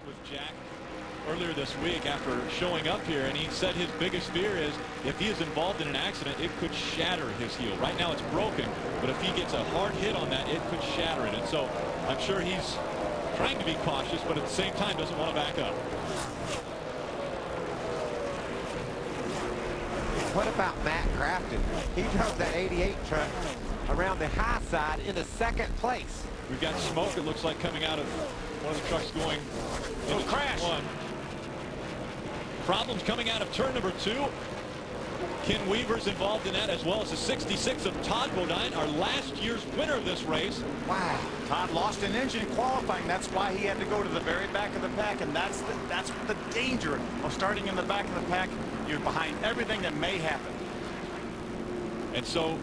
with Jack earlier this week after showing up here, and he said his biggest fear is if he is involved in an accident, it could shatter his heel. Right now it's broken, but if he gets a hard hit on that, it could shatter it. And so I'm sure he's trying to be cautious, but at the same time doesn't want to back up. What about Matt Crafton? He drove that 88 truck around the high side into second place. We've got smoke, it looks like, coming out of one of the trucks going into crash. one. Problems coming out of turn number 2. Ken Weaver's involved in that, as well as the 66 of Todd Bodine, our last year's winner of this race. Wow. Todd lost an engine in qualifying. That's why he had to go to the very back of the pack, and that's the danger of starting in the back of the pack. You're behind everything that may happen. And so,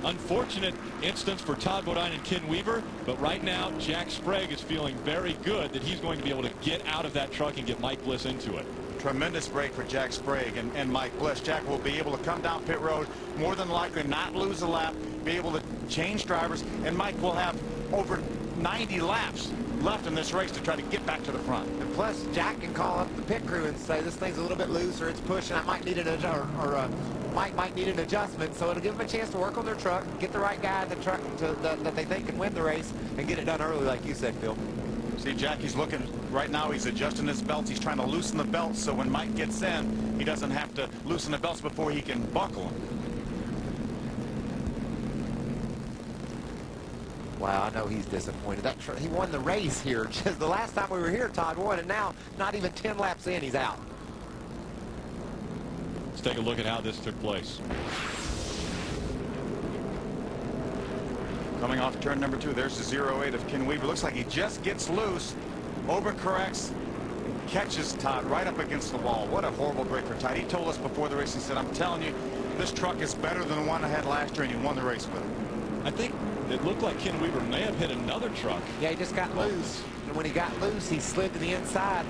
unfortunate instance for Todd Bodine and Ken Weaver, but right now Jack Sprague is feeling very good that he's going to be able to get out of that truck and get Mike Bliss into it. Tremendous break for Jack Sprague and Mike Bliss. Jack will be able to come down pit road, more than likely not lose a lap, be able to change drivers, and Mike will have over 90 laps left in this race to try to get back to the front. And plus, Jack can call up the pit crew and say, this thing's a little bit loose, or it's pushing, I might need an Mike might need an adjustment, so it'll give them a chance to work on their truck, get the right guy in the truck that they think can win the race, and get it done early, like you said, Phil. See, Jack, he's looking right now, he's adjusting his belts. He's trying to loosen the belts so when Mike gets in, he doesn't have to loosen the belts before he can buckle them. Wow, I know he's disappointed. He won the race here. Just the last time we were here, Todd won, and now, not even 10 laps in, he's out. Let's take a look at how this took place. Coming off turn number 2, there's the 08 of Ken Weaver. Looks like he just gets loose, overcorrects, and catches Todd right up against the wall. What a horrible break for Todd. He told us before the race, he said, I'm telling you, this truck is better than the one I had last year, and you won the race with it. I think it looked like Ken Weaver may have hit another truck. Yeah, he just got loose. And when he got loose, he slid to the inside,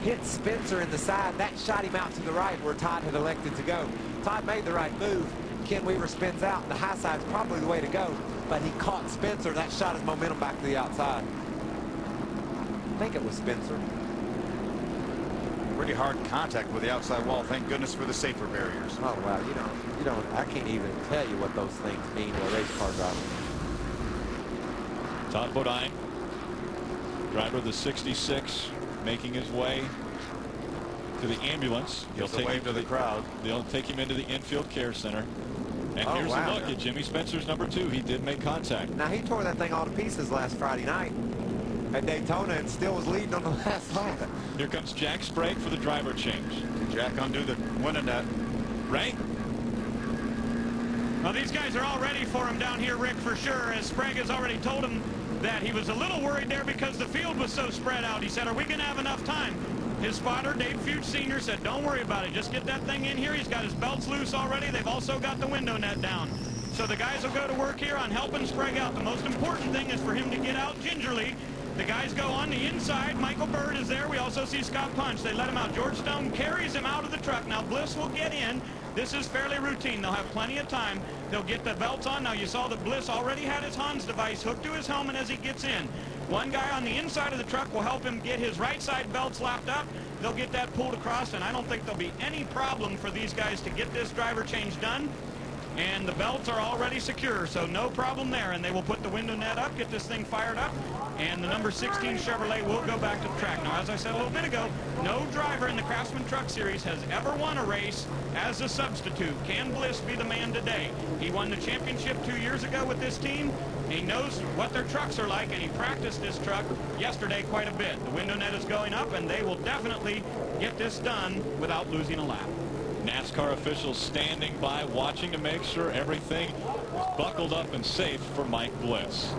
hit Spencer in the side. That shot him out to the right where Todd had elected to go. Todd made the right move. Ken Weaver spins out, and the high side's probably the way to go. But he caught Spencer. That shot his momentum back to the outside. I think it was Spencer. Pretty hard contact with the outside wall. Thank goodness for the safer barriers. Oh, wow. You don't, I can't even tell you what those things mean to a race car driver. Todd Bodine, driver of the 66, making his way to the ambulance. He'll take him to the crowd. They'll take him into the infield care center. And here's a look at Jimmy Spencer's number 2. He did make contact. Now, he tore that thing all to pieces last Friday night at Daytona and still was leading on the last lap. Here comes Jack Sprague for the driver change. Jack undo the winning net. Ray? Well, these guys are all ready for him down here, Rick, for sure, as Sprague has already told him that he was a little worried there because the field was so spread out. He said, are we going to have enough time? His spotter, Dave Fuchs Sr., said, don't worry about it. Just get that thing in here. He's got his belts loose already. They've also got the window net down. So the guys will go to work here on helping Sprague out. The most important thing is for him to get out gingerly. The guys go on the inside. Michael Bird is there. We also see Scott Punch. They let him out. George Stone carries him out of the truck. Now Bliss will get in. This is fairly routine. They'll have plenty of time. They'll get the belts on. Now you saw that Bliss already had his Hans device hooked to his helmet as he gets in. One guy on the inside of the truck will help him get his right side belts lapped up. They'll get that pulled across, and I don't think there'll be any problem for these guys to get this driver change done. And the belts are already secure, so no problem there. And they will put the window net up, get this thing fired up, and the number 16 Chevrolet will go back to the track. Now, as I said a little bit ago, no driver in the Craftsman Truck Series has ever won a race as a substitute. Can Bliss be the man today? He won the championship 2 years ago with this team. He knows what their trucks are like, and he practiced this truck yesterday quite a bit. The window net is going up, and they will definitely get this done without losing a lap. NASCAR officials standing by, watching to make sure everything is buckled up and safe for Mike Bliss.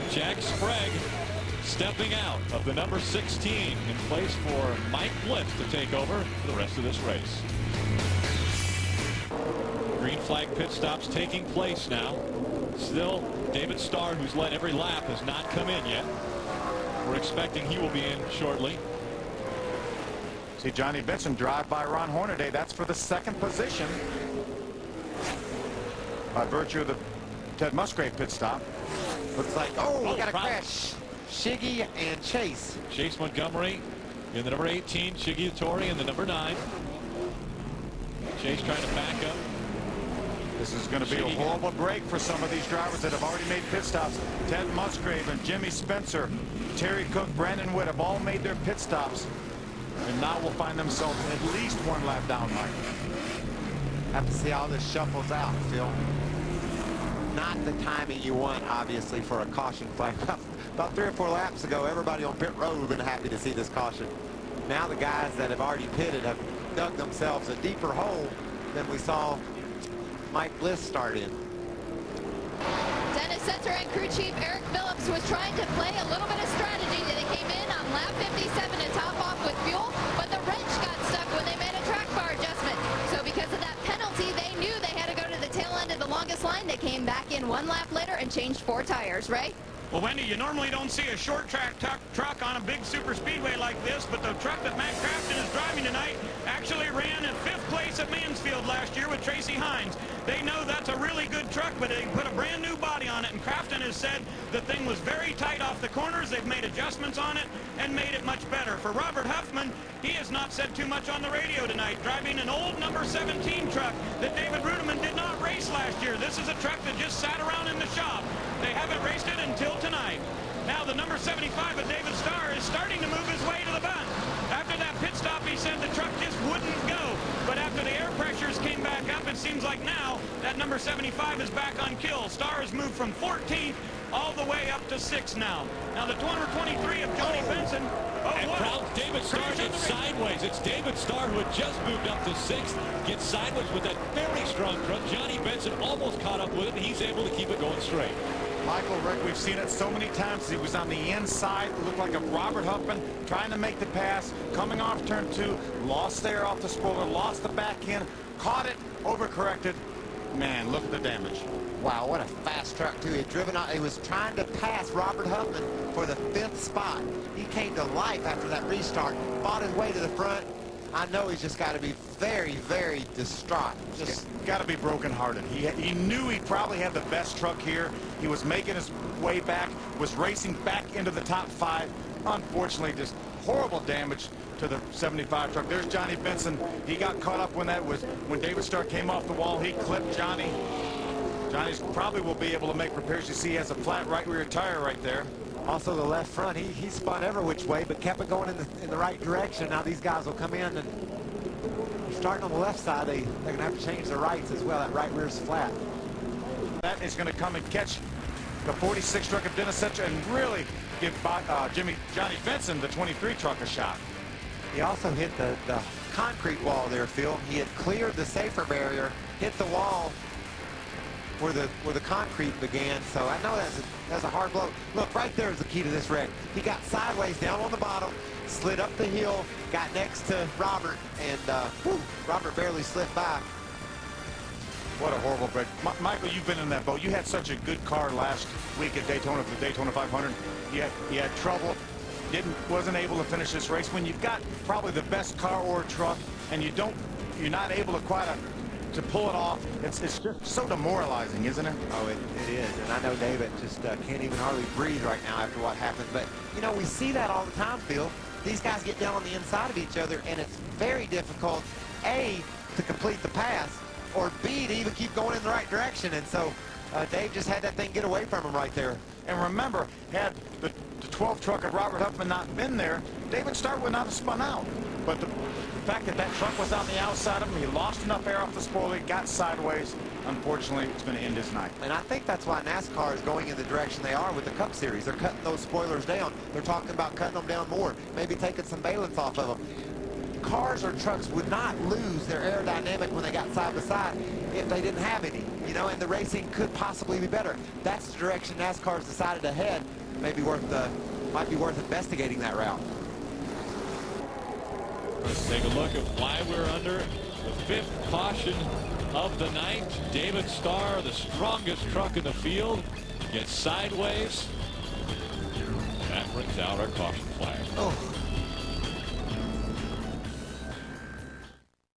Jack Sprague stepping out of the number 16 in place for Mike Bliss to take over for the rest of this race. Green flag pit stops taking place now. Still, David Starr, who's led every lap, has not come in yet. We're expecting he will be in shortly. See Johnny Benson drive by Ron Hornaday. That's for the second position by virtue of the Ted Musgrave pit stop. Looks like, we got a crash. Shiggy and Chase. Chase Montgomery in the number 18, Shiggy Tori in the number 9. Chase trying to back up. This is going to be a horrible break for some of these drivers that have already made pit stops. Ted Musgrave and Jimmy Spencer, Terry Cook, Brandon Witt have all made their pit stops. And now will find themselves at least one lap down, Mike. Have to see how this shuffles out, Phil. Not the timing you want, obviously, for a caution flag. About 3 or 4 laps ago, everybody on pit road would have been happy to see this caution. Now the guys that have already pitted have dug themselves a deeper hole than we saw Mike Bliss start in. Dennis Setzer and crew chief Eric Phillips was trying to play a little bit of strategy. They came in on lap 57 to top off with fuel, but the wrench got stuck when they made a track bar adjustment. So because of that penalty, they knew they had to go to the tail end of the longest line. They came back in 1 lap later and changed 4 tires, right? Well, Wendy, you normally don't see a short track truck on a big super speedway like this, but the truck that Matt Crafton is driving tonight actually ran in 5th place at Mansfield last year with Tracy Hines. They know that's a really good truck, but they put a brand new body on it, and Crafton has said the thing was very tight off the corners. They've made adjustments on it and made it much better. For Robert Huffman, he has not said too much on the radio tonight, driving an old number 17 truck that David Rudeman did not race last year. This is a truck that just sat around in the shop. They haven't raced it until tonight. Now the number 75 of David Starr is starting to move his way to the bunt. After that pit stop, he said the truck just wouldn't go. But after the air pressures came back up, it seems like now that number 75 is back on kill. Starr has moved from 14th all the way up to 6th now. Now the 223 of Johnny Benson. David Starr gets sideways. It's David Starr who had just moved up to 6th. Gets sideways with that very strong truck. Johnny Benson almost caught up with it, and he's able to keep it going straight. Michael, Rick, we've seen it so many times. He was on the inside. It looked like a Robert Huffman trying to make the pass, coming off turn 2, lost there off the spoiler, lost the back end, caught it, overcorrected. Man, look at the damage. Wow, what a fast truck, too. He had driven out. He was trying to pass Robert Huffman for the 5th spot. He came to life after that restart, fought his way to the front. I know he's just got to be very, very distraught. Just got to be brokenhearted. He knew he probably had the best truck here. He was making his way back, was racing back into the top 5. Unfortunately, just horrible damage to the 75 truck. There's Johnny Benson. He got caught up when David Starr came off the wall. He clipped Johnny. Johnny's probably will be able to make repairs. You see he has a flat right rear tire right there. Also the left front, he spun every which way, but kept it going in the right direction. Now these guys will come in, and starting on the left side, they're going to have to change their rights as well. That right rear's flat. That is going to come and catch the 46 truck of Dennis Setzer and really give Johnny Benson, the 23 truck, a shot. He also hit the concrete wall there, Phil. He had cleared the safer barrier, hit the wall where the concrete began. So I know that's a hard blow. Look, right there is the key to this wreck. He got sideways down on the bottom, slid up the hill, got next to Robert, and Robert barely slipped by. What a horrible break. Michael, you've been in that boat. You had such a good car last week at Daytona for the Daytona 500. You had trouble, wasn't able to finish this race. When you've got probably the best car or truck, and you're not able to quite to pull it off, it's just so demoralizing, isn't it? Oh, it is. And I know David just can't even hardly breathe right now after what happened. But, you know, we see that all the time, Phil. These guys get down on the inside of each other, and it's very difficult, A, to complete the pass, or B, to even keep going in the right direction. And so Dave just had that thing get away from him right there. And remember, had the 12 truck of Robert Huffman not been there, David Starr would not have spun out. But the fact that that truck was on the outside of him, he lost enough air off the spoiler, got sideways. Unfortunately, it's going to end his night. And I think that's why NASCAR is going in the direction they are with the Cup Series. They're cutting those spoilers down. They're talking about cutting them down more, maybe taking some valence off of them. Cars or trucks would not lose their aerodynamic when they got side by side if they didn't have any, you know, and the racing could possibly be better. That's the direction NASCAR's decided to head. Might be worth investigating that route. Let's take a look at why we're under the 5th caution of the night. David Starr, the strongest truck in the field, gets sideways. That brings out our caution flag. Oh.